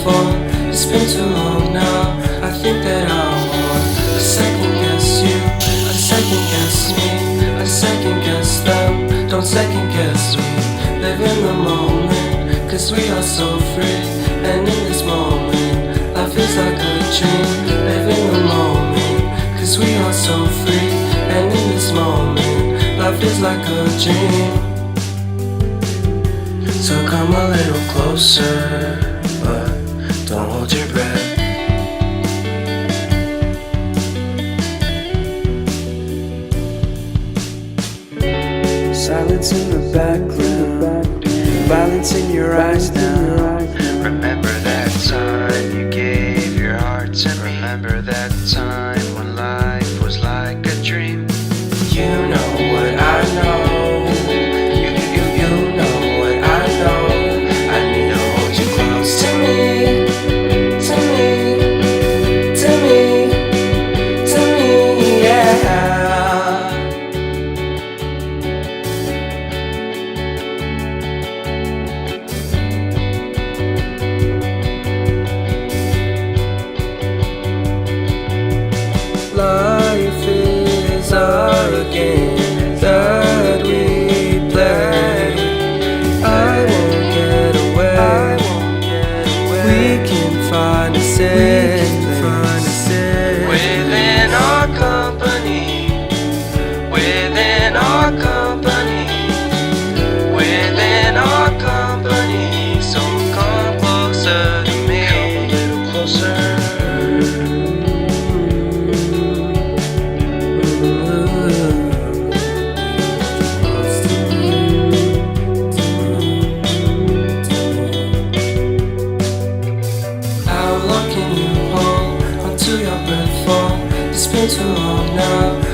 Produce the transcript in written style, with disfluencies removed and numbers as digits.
before. It's been too long now. I think that I want to second guess you, I second guess me, I second guess them. Don't second guess me. Live in the moment, cause we are so free. And in this moment, life is like a dream. Live in the moment, cause we are so free. And in this moment, life is like a dream. So come a little closer, but don't hold your breath. Silence in the background, violence in your eyes now. Remember that time you gave your heart to me. Remember that time when life was like a dream. You know what I know. You know what I know. I need to hold you close to me, to me, to me, to me, yeah. Life is a game that we play. I won't get away. We can find a safe place Within our company, within our company, within our company. So come closer to me, come a little closer. How long can you hold onto your breath for? It's been too long now.